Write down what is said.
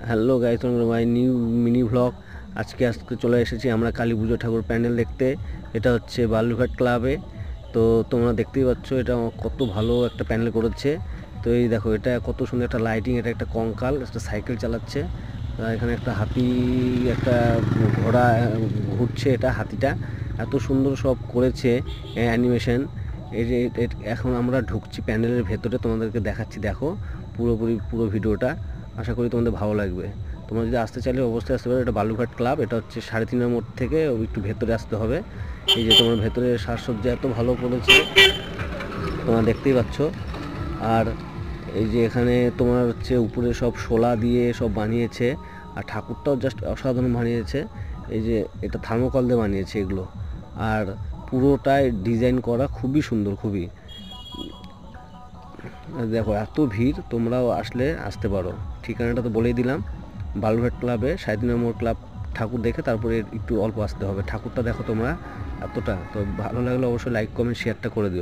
Hello guys, তোমরা my new mini vlog. আজকে চলে এসেছি আমরা কালী পুজো ঠাকুর প্যান্ডেল দেখতে। এটা হচ্ছে বালুরঘাট ক্লাবে। তো তোমরা দেখতেই পাচ্ছ এটা কত ভালো একটা প্যান্ডেল করেছে। তো এই দেখো, এটা কত সুন্দর একটা লাইটিং। এটা একটা কঙ্কাল, একটা সাইকেল চালাচ্ছে। এখানে একটা হাতি, একটা ঘোড়া ঘুরছে। এটা হাতিটা এত সুন্দর সব করেছে অ্যানিমেশন। এই যে এখন আমরা ঢুকছি প্যান্ডেলের ভেতরে, তোমাদেরকে দেখাচ্ছি। দেখো পুরো ভিডিওটা, আশা করি তোমাদের ভালো লাগবে। তোমরা যদি আসতে চাইলে অবশ্যই আসতে পারো। এটা বালুরঘাট ক্লাব, এটা হচ্ছে 3.5 মোড় থেকে একটু ভেতরে আসতে হবে। এই যে তোমার ভেতরে সাজসজ্জা এত ভালো করেছে, তোমরা দেখতেই পাচ্ছ। আর এই যে এখানে তোমার হচ্ছে উপরে সব শোলা দিয়ে সব বানিয়েছে, আর ঠাকুরটাও জাস্ট অসাধারণ বানিয়েছে। এই যে এটা থার্মোকল দিয়ে বানিয়েছে এগুলো, আর পুরোটাই ডিজাইন করা খুবই সুন্দর, খুবই। দেখো এত ভিড়, তোমরাও আসতে পারো। ঠিকানাটা তো বলেই দিলাম, বালুরঘাট ক্লাবে 3.5 নম্বর ক্লাব। ঠাকুর দেখে তারপরে একটু অল্প আসতে হবে। ঠাকুরটা দেখো তোমরা, এতটা তো ভালো লাগলে অবশ্যই লাইক কমেন্ট শেয়ারটা করে দিও।